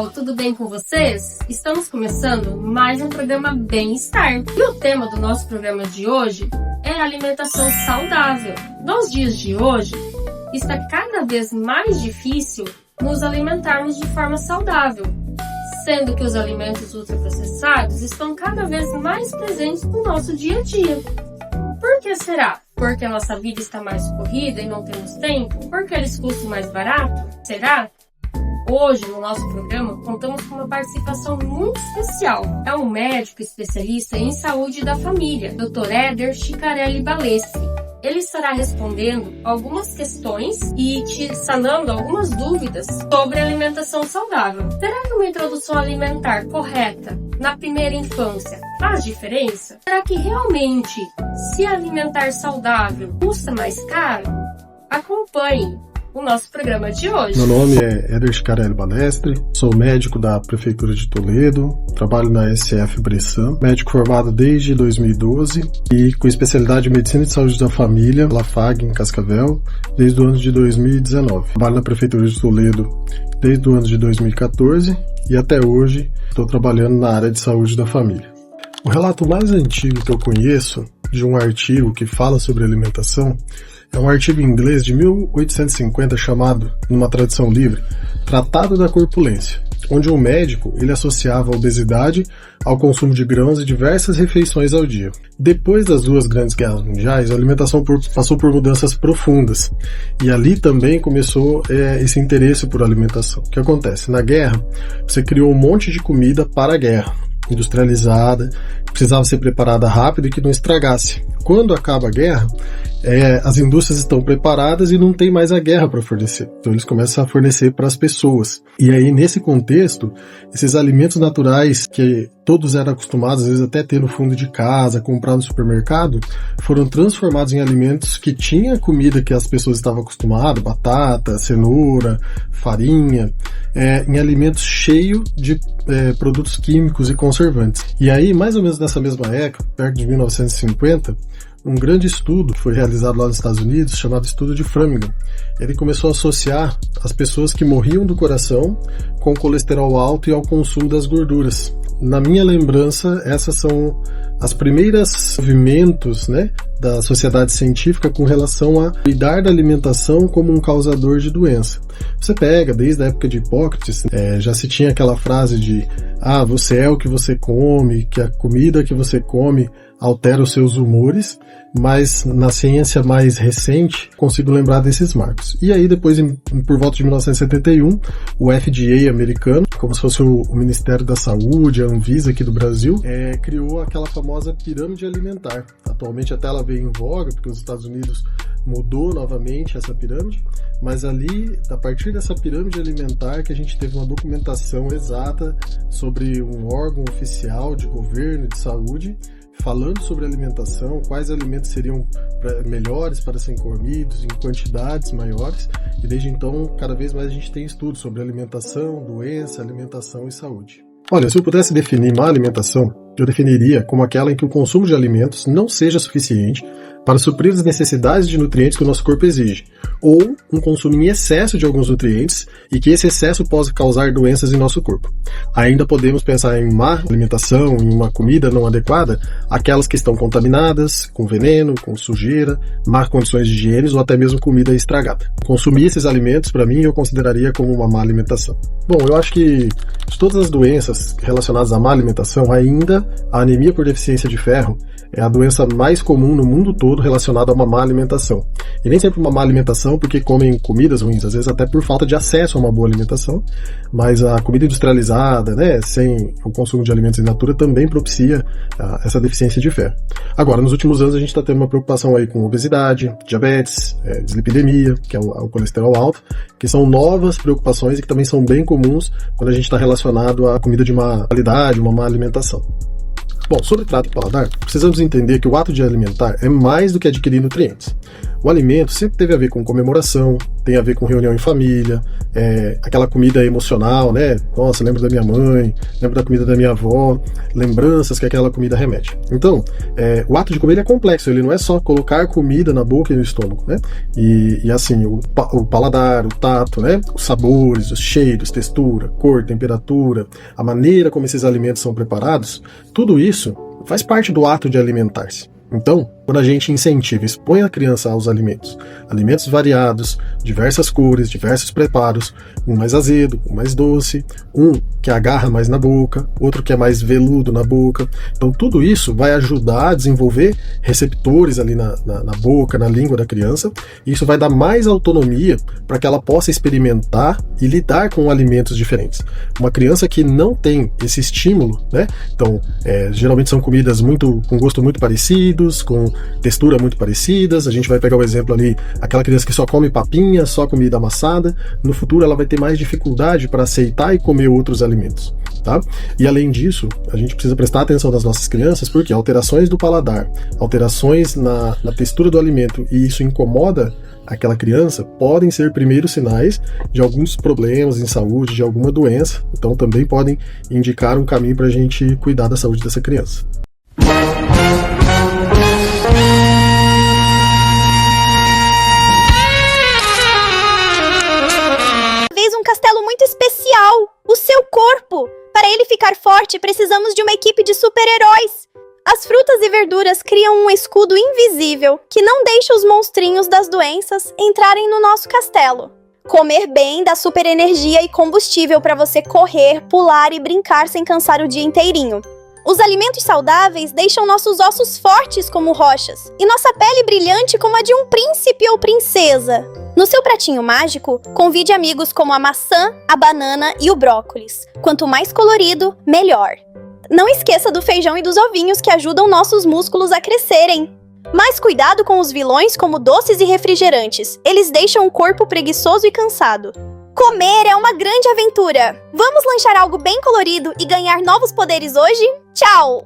pessoal, tudo bem com vocês? Estamos começando mais um programa Bem-Estar. E o tema do nosso programa de hoje é alimentação saudável. Nos dias de hoje, está cada vez mais difícil nos alimentarmos de forma saudável, sendo que os alimentos ultraprocessados estão cada vez mais presentes no nosso dia a dia. Por que será? Porque a nossa vida está mais corrida e não temos tempo? Porque eles custam mais barato? Será? Hoje, no nosso programa, contamos com uma participação muito especial. É um médico especialista em saúde da família, Dr. Éder Chicarelli Balestre. Ele estará respondendo algumas questões e te sanando algumas dúvidas sobre alimentação saudável. Será que uma introdução alimentar correta na primeira infância faz diferença? Será que realmente se alimentar saudável custa mais caro? Acompanhe o nosso programa de hoje. Meu nome é Éder Chicarelli Balestre, sou médico da Prefeitura de Toledo, trabalho na SF Bressan, médico formado desde 2012 e com especialidade em Medicina de Saúde da Família, LAFAG, em Cascavel, desde o ano de 2019. Trabalho na Prefeitura de Toledo desde o ano de 2014 e até hoje estou trabalhando na área de saúde da família. O relato mais antigo que eu conheço de um artigo que fala sobre alimentação é um artigo em inglês de 1850 chamado, numa tradução livre, Tratado da Corpulência, onde um médico ele associava a obesidade ao consumo de grãos e diversas refeições ao dia. Depois das duas grandes guerras mundiais, a alimentação passou por mudanças profundas e ali também começou esse interesse por alimentação. O que acontece? Na guerra, você criou um monte de comida para a guerra, industrializada, precisava ser preparada rápido e que não estragasse. Quando acaba a guerra, as indústrias estão preparadas e não tem mais a guerra para fornecer. Então eles começam a fornecer para as pessoas. E aí, nesse contexto, esses alimentos naturais que todos eram acostumados, às vezes até ter no fundo de casa, comprar no supermercado, foram transformados em alimentos que tinha comida que as pessoas estavam acostumadas, batata, cenoura, farinha, em alimentos cheios de produtos químicos e conservantes. E aí, mais ou menos nessa mesma época, perto de 1950, um grande estudo foi realizado lá nos Estados Unidos, chamado Estudo de Framingham. Ele começou a associar as pessoas que morriam do coração com colesterol alto e ao consumo das gorduras. Na minha lembrança, essas são as primeiras movimentos, da sociedade científica com relação a cuidar da alimentação como um causador de doença. Você pega, desde a época de Hipócrates, já se tinha aquela frase de você é o que você come, que a comida que você come altera os seus humores, mas na ciência mais recente consigo lembrar desses marcos. E aí depois, por volta de 1971, o FDA americano, como se fosse o Ministério da Saúde, a Anvisa aqui do Brasil, criou aquela famosa pirâmide alimentar. Atualmente até ela veio em voga, porque os Estados Unidos mudou novamente essa pirâmide, mas ali, a partir dessa pirâmide alimentar, que a gente teve uma documentação exata sobre um órgão oficial de governo e de saúde, falando sobre alimentação, quais alimentos seriam melhores para serem comidos, em quantidades maiores, e desde então, cada vez mais a gente tem estudos sobre alimentação, doença, alimentação e saúde. Olha, se eu pudesse definir má alimentação, eu definiria como aquela em que o consumo de alimentos não seja suficiente para suprir as necessidades de nutrientes que o nosso corpo exige, ou um consumo em excesso de alguns nutrientes e que esse excesso possa causar doenças em nosso corpo. Ainda podemos pensar em má alimentação, em uma comida não adequada, aquelas que estão contaminadas, com veneno, com sujeira, má condições de higiene ou até mesmo comida estragada. Consumir esses alimentos, para mim, eu consideraria como uma má alimentação. Bom, eu acho que de todas as doenças relacionadas à má alimentação, ainda a anemia por deficiência de ferro é a doença mais comum no mundo todo relacionada a uma má alimentação. E nem sempre uma má alimentação porque comem comidas ruins, às vezes até por falta de acesso a uma boa alimentação, mas a comida industrializada, sem o consumo de alimentos in natura, também propicia essa deficiência de ferro. Agora, nos últimos anos a gente está tendo uma preocupação aí com obesidade, diabetes, dislipidemia, que é o colesterol alto, que são novas preocupações e que também são bem comuns quando a gente está relacionado à comida de má qualidade, uma má alimentação. Bom, sobre trato paladar, precisamos entender que o ato de alimentar é mais do que adquirir nutrientes. o alimento sempre teve a ver com comemoração, tem a ver com reunião em família, aquela comida emocional, né? Nossa, lembro da minha mãe, lembro da comida da minha avó, lembranças que aquela comida remete. Então, o ato de comer ele é complexo, ele não é só colocar comida na boca e no estômago, né? E assim, o paladar, o tato, né? Os sabores, os cheiros, textura, cor, temperatura, a maneira como esses alimentos são preparados, tudo isso faz parte do ato de alimentar-se. Então, quando a gente incentiva, expõe a criança aos alimentos variados, diversas cores, diversos preparos, um mais azedo, um mais doce, um que agarra mais na boca, outro que é mais veludo na boca. Então tudo isso vai ajudar a desenvolver receptores ali na boca, na língua da criança, e isso vai dar mais autonomia para que ela possa experimentar e lidar com alimentos diferentes. Uma criança que não tem esse estímulo, né? Então, geralmente são comidas com gosto muito parecidos, com textura muito parecidas. A gente vai pegar o exemplo ali, aquela criança que só come papinha, só comida amassada, no futuro ela vai ter mais dificuldade para aceitar e comer outros alimentos, tá? E além disso, a gente precisa prestar atenção nas nossas crianças, porque alterações do paladar, alterações na textura do alimento, e isso incomoda aquela criança, podem ser primeiros sinais de alguns problemas em saúde, de alguma doença. Então também podem indicar um caminho para a gente cuidar da saúde dessa criança. Um castelo muito especial, o seu corpo. Para ele ficar forte, precisamos de uma equipe de super-heróis. As frutas e verduras criam um escudo invisível que não deixa os monstrinhos das doenças entrarem no nosso castelo. Comer bem dá super energia e combustível para você correr, pular e brincar sem cansar o dia inteirinho. Os alimentos saudáveis deixam nossos ossos fortes como rochas e nossa pele brilhante como a de um príncipe ou princesa. No seu pratinho mágico, convide amigos como a maçã, a banana e o brócolis. Quanto mais colorido, melhor. Não esqueça do feijão e dos ovinhos que ajudam nossos músculos a crescerem. Mas cuidado com os vilões como doces e refrigerantes. Eles deixam o corpo preguiçoso e cansado. Comer é uma grande aventura! Vamos lanchar algo bem colorido e ganhar novos poderes hoje? Tchau!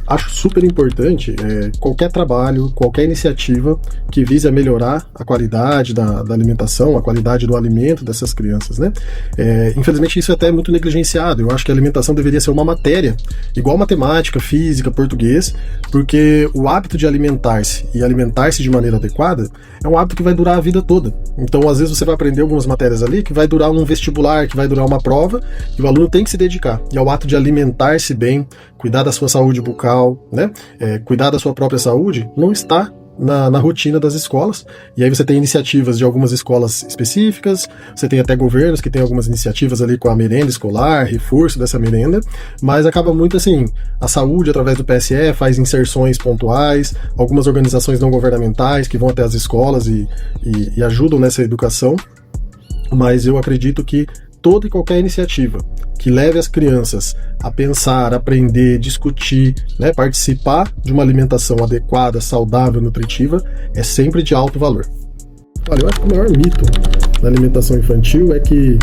Acho super importante qualquer trabalho, qualquer iniciativa que vise a melhorar a qualidade da alimentação, a qualidade do alimento dessas crianças, né? Infelizmente isso é até muito negligenciado. Eu acho que a alimentação deveria ser uma matéria, igual matemática, física, português, porque o hábito de alimentar-se e alimentar-se de maneira adequada é um hábito que vai durar a vida toda. Então, às vezes você vai aprender algumas matérias ali que vai durar um vestibular, que vai durar uma prova, e o aluno tem que se dedicar. E ao ato de alimentar-se bem, cuidar da sua saúde bucal, né? Cuidar da sua própria saúde, não está na rotina das escolas. E aí você tem iniciativas de algumas escolas específicas, você tem até governos que tem algumas iniciativas ali com a merenda escolar, reforço dessa merenda, mas acaba muito assim, a saúde através do PSE faz inserções pontuais, algumas organizações não governamentais que vão até as escolas e ajudam nessa educação, mas eu acredito que toda e qualquer iniciativa que leve as crianças a pensar, aprender, discutir, né, participar de uma alimentação adequada, saudável, nutritiva, é sempre de alto valor. Olha, eu acho que o maior mito na alimentação infantil é que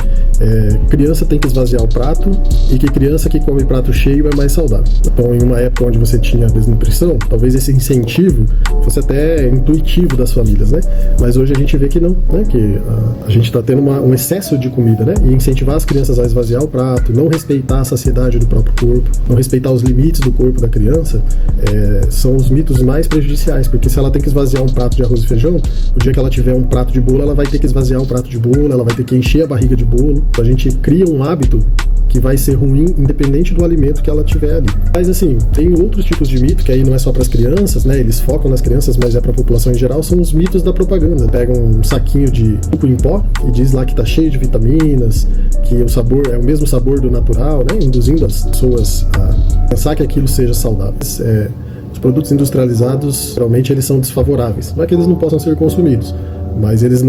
criança tem que esvaziar o prato e que criança que come prato cheio é mais saudável. Então, em uma época onde você tinha desnutrição, talvez esse incentivo fosse até intuitivo das famílias, né? Mas hoje a gente vê que não, né? Que a gente está tendo um excesso de comida, né? E incentivar as crianças a esvaziar o prato, não respeitar a saciedade do próprio corpo, não respeitar os limites do corpo da criança, são os mitos mais prejudiciais, porque se ela tem que esvaziar um prato de arroz e feijão, o dia que ela tiver um prato de bolo, ela vai ter que esvaziar um prato de bolo, ela vai ter que encher a barriga de bolo. A gente cria um hábito que vai ser ruim independente do alimento que ela tiver ali. Mas assim, tem outros tipos de mito, que aí não é só para as crianças, né? Eles focam nas crianças, mas é para a população em geral, são os mitos da propaganda. Pegam um saquinho de suco em pó e diz lá que tá cheio de vitaminas, que o sabor é o mesmo sabor do natural, né? Induzindo as pessoas a pensar que aquilo seja saudável. Os produtos industrializados, realmente, eles são desfavoráveis. Não é que eles não possam ser consumidos, mas eles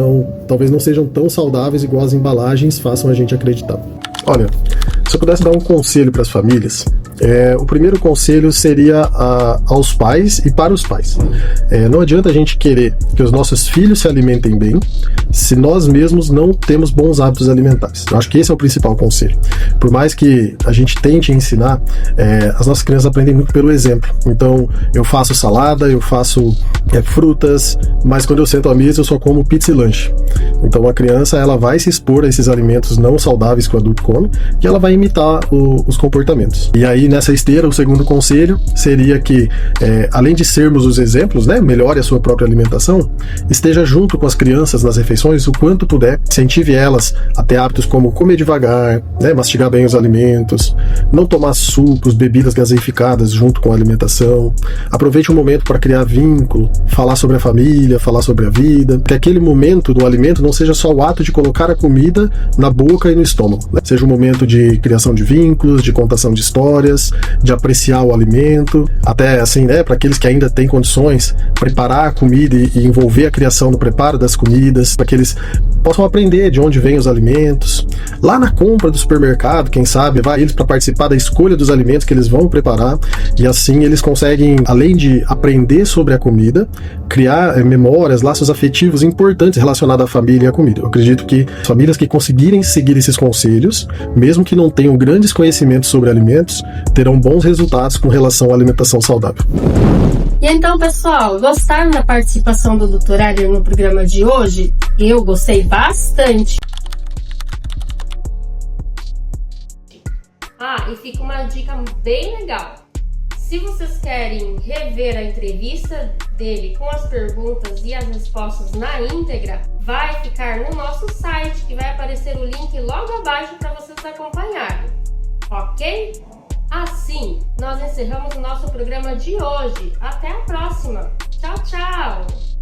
talvez não sejam tão saudáveis igual as embalagens façam a gente acreditar. Olha, se eu pudesse dar um conselho para as famílias, O primeiro conselho seria aos pais e para os pais. Não adianta a gente querer que os nossos filhos se alimentem bem se nós mesmos não temos bons hábitos alimentares. Eu acho que esse é o principal conselho. Por mais que a gente tente ensinar, as nossas crianças aprendem muito pelo exemplo. Então, eu faço salada, eu faço frutas, mas quando eu sento à mesa eu só como pizza e lanche. Então a criança ela vai se expor a esses alimentos não saudáveis que o adulto come e ela vai imitar os comportamentos. E aí nessa esteira, o segundo conselho seria que, além de sermos os exemplos, né, melhore a sua própria alimentação, esteja junto com as crianças nas refeições o quanto puder, incentive elas a ter hábitos como comer devagar, né, mastigar bem os alimentos, não tomar sucos, bebidas gaseificadas junto com a alimentação, aproveite um momento para criar vínculo, falar sobre a família, falar sobre a vida, que aquele momento do alimento não seja só o ato de colocar a comida na boca e no estômago, né? Seja um momento de criação de vínculos, de contação de histórias, de apreciar o alimento, até assim, né, para aqueles que ainda têm condições, preparar a comida e envolver a criação no preparo das comidas, para que eles possam aprender de onde vêm os alimentos. Lá na compra do supermercado, quem sabe, vai eles para participar da escolha dos alimentos que eles vão preparar, e assim eles conseguem, além de aprender sobre a comida, criar memórias, laços afetivos importantes relacionados à família e à comida. Eu acredito que famílias que conseguirem seguir esses conselhos, mesmo que não tenham grandes conhecimentos sobre alimentos, terão bons resultados com relação à alimentação saudável. E então, pessoal, gostaram da participação do Dr. Éder no programa de hoje? Eu gostei bastante. E fica uma dica bem legal. Se vocês querem rever a entrevista dele com as perguntas e as respostas na íntegra, vai ficar no nosso site, que vai aparecer o link logo abaixo para vocês acompanharem, ok? Assim, nós encerramos o nosso programa de hoje. Até a próxima. Tchau, tchau!